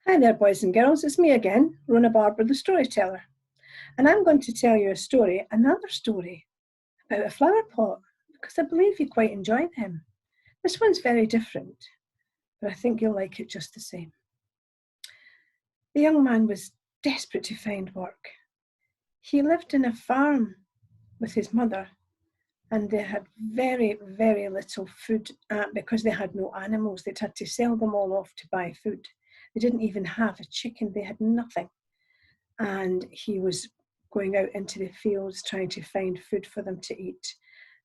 Hi there, boys and girls. It's me again, Rona Barber, the storyteller. And I'm going to tell you another story about a flower pot, because I believe you quite enjoy them. This one's very different, but I think you'll like it just the same. The young man was desperate to find work. He lived in a farm with his mother, and they had very, very little food because they had no animals. They'd had to sell them all off to buy food. They didn't even have a chicken. They had nothing. And he was going out into the fields trying to find food for them to eat,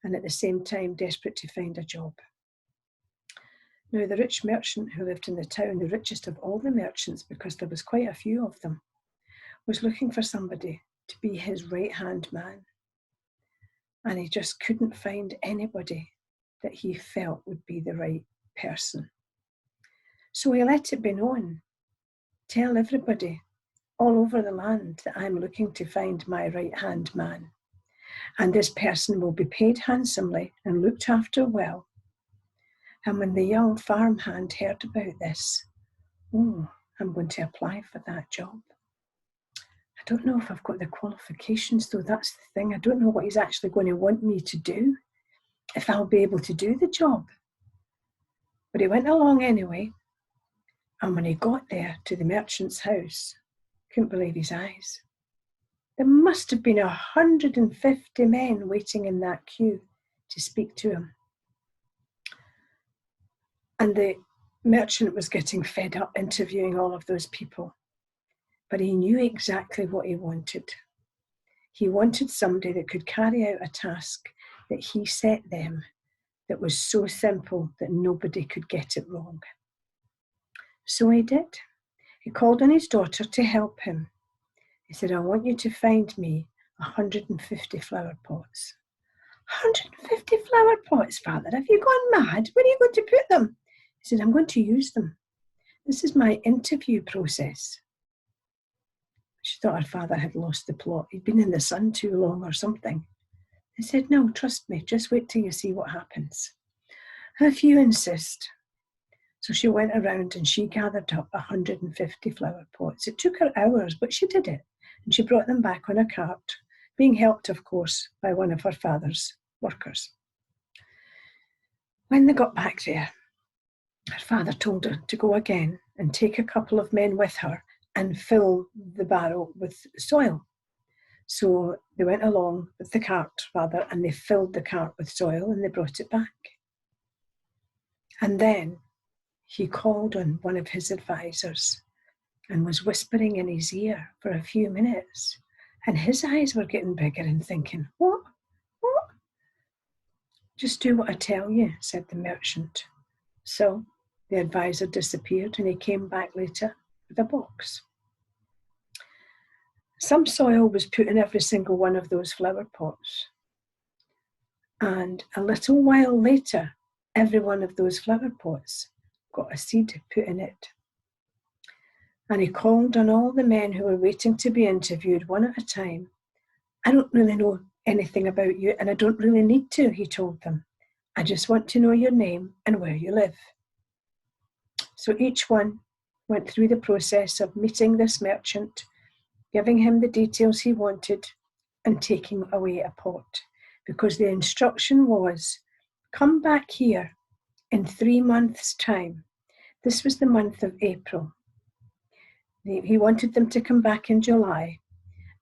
and at the same time desperate to find a job. Now, the rich merchant who lived in the town, the richest of all the merchants, because there was quite a few of them, was looking for somebody to be his right-hand man. And he just couldn't find anybody that he felt would be the right person. So he let it be known, tell everybody all over the land that I'm looking to find my right-hand man. And this person will be paid handsomely and looked after well. And when the young farmhand heard about this, I'm going to apply for that job. I don't know if I've got the qualifications, though. That's the thing. I don't know what he's actually going to want me to do, if I'll be able to do the job. But he went along anyway. And when he got there to the merchant's house, couldn't believe his eyes. There must have been 150 men waiting in that queue to speak to him. And the merchant was getting fed up interviewing all of those people. But he knew exactly what he wanted. He wanted somebody that could carry out a task that he set them that was so simple that nobody could get it wrong. So he did. He called on his daughter to help him. He said, I want you to find me 150 flower pots. 150 flower pots, Father? Have you gone mad? Where are you going to put them? He said, I'm going to use them. This is my interview process. She thought her father had lost the plot. He'd been in the sun too long or something. He said, no, trust me. Just wait till you see what happens. If you insist. So she went around and she gathered up 150 flower pots. It took her hours, but she did it. And she brought them back on a cart, being helped, of course, by one of her father's workers. When they got back there, her father told her to go again and take a couple of men with her and fill the barrow with soil. So they went along with the cart, rather, and they filled the cart with soil and they brought it back. And then he called on one of his advisors and was whispering in his ear for a few minutes. And his eyes were getting bigger and thinking, what? What? Just do what I tell you, said the merchant. So the advisor disappeared and he came back later with a box. Some soil was put in every single one of those flower pots. And a little while later, every one of those flower pots got a seed put in it. And he called on all the men who were waiting to be interviewed one at a time. I don't really know anything about you, and I don't really need to, he told them. I just want to know your name and where you live. So each one went through the process of meeting this merchant, giving him the details he wanted, and taking away a pot. Because the instruction was, come back here in 3 months' time. This was the month of April. He wanted them to come back in July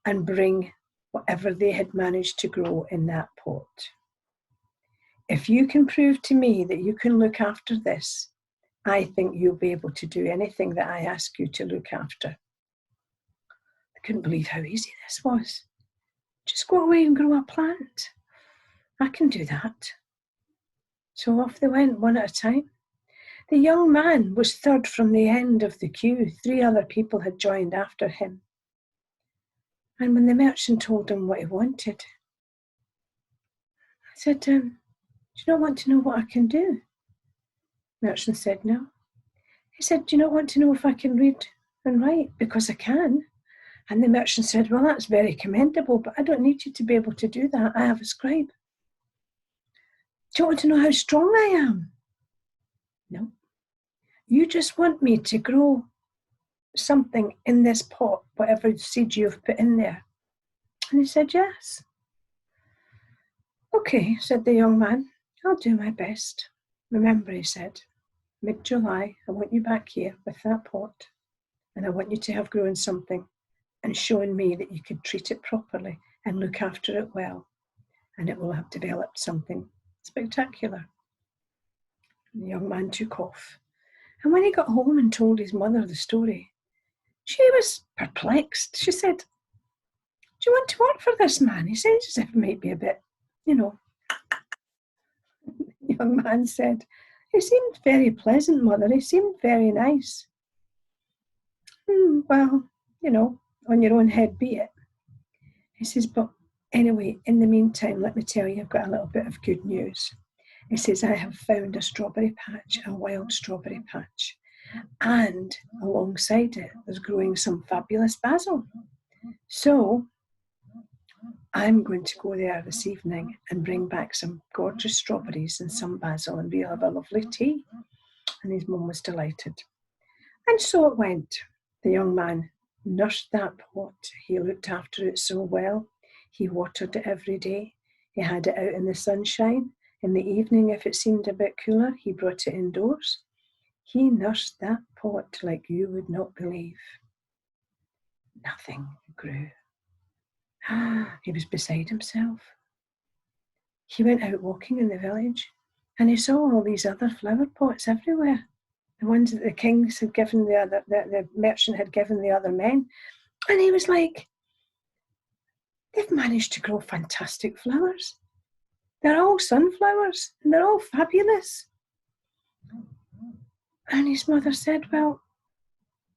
and bring whatever they had managed to grow in that pot. If you can prove to me that you can look after this, I think you'll be able to do anything that I ask you to look after. I couldn't believe how easy this was. Just go away and grow a plant. I can do that. So off they went one at a time. The young man was third from the end of the queue. 3 other people had joined after him. And when the merchant told him what he wanted, I said, do you not want to know what I can do? The merchant said, no. He said, do you not want to know if I can read and write? Because I can. And the merchant said, well, that's very commendable, but I don't need you to be able to do that. I have a scribe. Do you want to know how strong I am? No. You just want me to grow something in this pot, whatever seed you've put in there? And he said, yes. Okay, said the young man, I'll do my best. Remember, he said, mid-July, I want you back here with that pot, and I want you to have grown something and shown me that you could treat it properly and look after it well, and it will have developed something spectacular. And the young man took off. And when he got home and told his mother the story, she was perplexed. She said, do you want to work for this man? He says as if it might be a bit, The young man said, he seemed very pleasant, mother. He seemed very nice. Well, on your own head be it. He says, but anyway, in the meantime, let me tell you, I've got a little bit of good news. He says, I have found a strawberry patch, a wild strawberry patch. And alongside it, there's growing some fabulous basil. So I'm going to go there this evening and bring back some gorgeous strawberries and some basil, and we'll have a lovely tea. And his mum was delighted. And so it went. The young man nursed that pot. He looked after it so well. He watered it every day. He had it out in the sunshine. In the evening, if it seemed a bit cooler, he brought it indoors. He nursed that pot like you would not believe. Nothing grew. He was beside himself. He went out walking in the village, and he saw all these other flower pots everywhere. The ones that the kings had given the merchant had given the other men. And he was like, they've managed to grow fantastic flowers. They're all sunflowers, and they're all fabulous. And his mother said, well,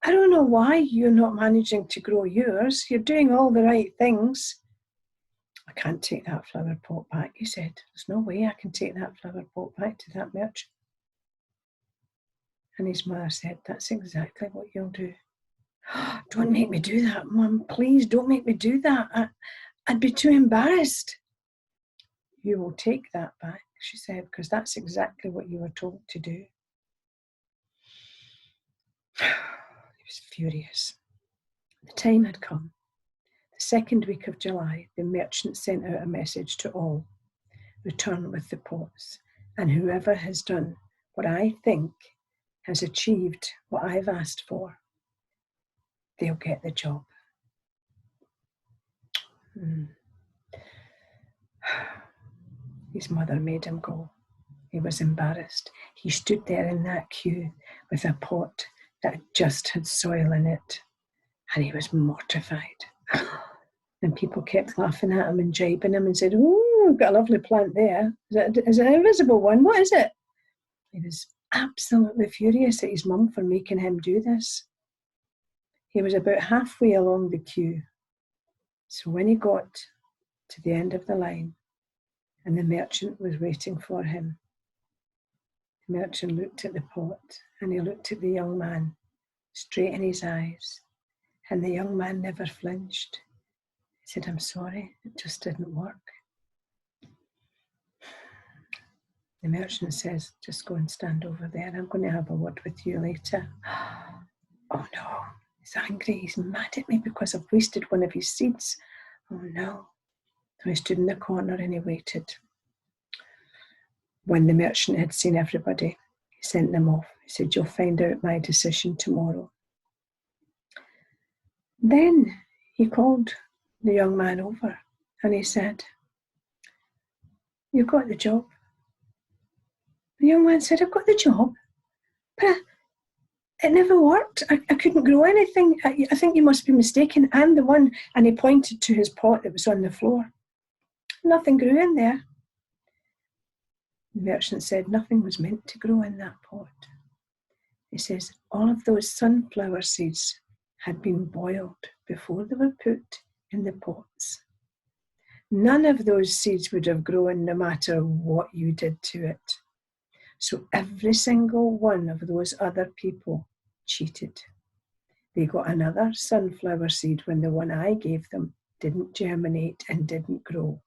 I don't know why you're not managing to grow yours. You're doing all the right things. I can't take that flower pot back, he said. There's no way I can take that flower pot back to that merchant. And his mother said, that's exactly what you'll do. Don't make me do that, Mum. Please don't make me do that. I'd be too embarrassed. You will take that back, she said, because that's exactly what you were told to do. He was furious. The time had come. The second week of July, the merchant sent out a message to all. Return with the pots, and whoever has done what I think has achieved what I've asked for, they'll get the job. His mother made him go. He was embarrassed. He stood there in that queue with a pot that just had soil in it, and he was mortified. And people kept laughing at him and jibing him and said, oh, we've got a lovely plant there. Is it an invisible one? What is it? He was absolutely furious at his mum for making him do this. He was about halfway along the queue. So when he got to the end of the line and the merchant was waiting for him, the merchant looked at the pot and he looked at the young man straight in his eyes, and the young man never flinched. He said, I'm sorry, it just didn't work. The merchant says, just go and stand over there. I'm going to have a word with you later. Oh no, he's angry. He's mad at me because I've wasted one of his seeds. Oh no. So he stood in the corner and he waited. When the merchant had seen everybody, he sent them off. He said, you'll find out my decision tomorrow. Then he called the young man over and he said, you've got the job. The young man said, I've got the job, but it never worked. I couldn't grow anything. I think you must be mistaken. I'm the one. And he pointed to his pot that was on the floor. Nothing grew in there. The merchant said, nothing was meant to grow in that pot. He says, all of those sunflower seeds had been boiled before they were put in the pots. None of those seeds would have grown no matter what you did to it. So every single one of those other people cheated. They got another sunflower seed when the one I gave them didn't germinate and didn't grow.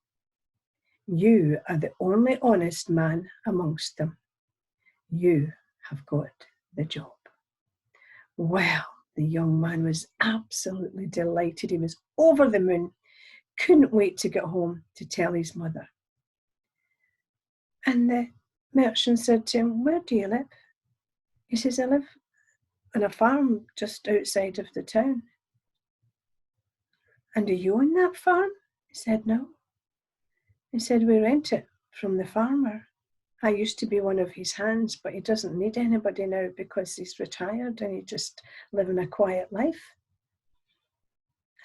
You are the only honest man amongst them. You have got the job. Well, The young man was absolutely delighted. He was over the moon, couldn't wait to get home to tell his mother. And the merchant said to him, "Where do you live?" He says, "I live on a farm just outside of the town." "And do you own that farm?" He said, "No." He said, "We rent it from the farmer. I used to be one of his hands, but he doesn't need anybody now because he's retired and he just living a quiet life."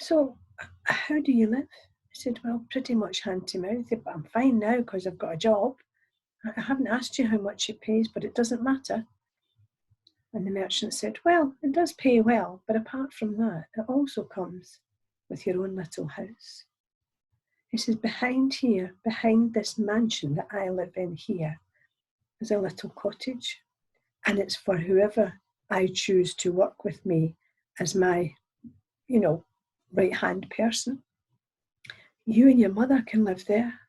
"So how do you live?" He said, "Well, pretty much hand to mouth, but I'm fine now because I've got a job. I haven't asked you how much it pays, but it doesn't matter." And the merchant said, "Well, it does pay well, but apart from that, it also comes with your own little house." He says, "Behind here, behind this mansion that I live in here, is a little cottage, and it's for whoever I choose to work with me as my, right-hand person. You and your mother can live there."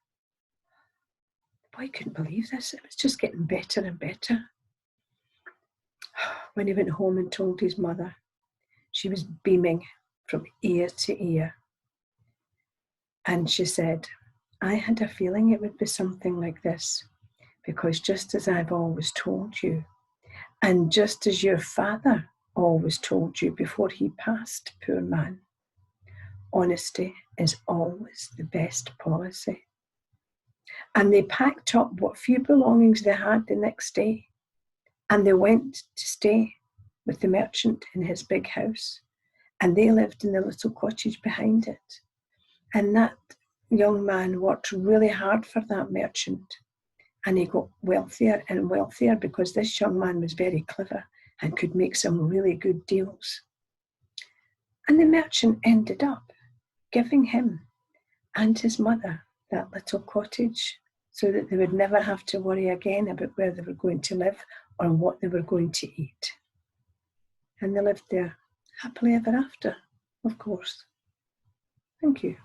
The boy couldn't believe this. It was just getting better and better. When he went home and told his mother, she was beaming from ear to ear. And she said, "I had a feeling it would be something like this, because just as I've always told you, and just as your father always told you before he passed, poor man, honesty is always the best policy." And they packed up what few belongings they had the next day, and they went to stay with the merchant in his big house, and they lived in the little cottage behind it. And that young man worked really hard for that merchant, and he got wealthier and wealthier because this young man was very clever and could make some really good deals. And the merchant ended up giving him and his mother that little cottage so that they would never have to worry again about where they were going to live or what they were going to eat. And they lived there happily ever after, of course. Thank you.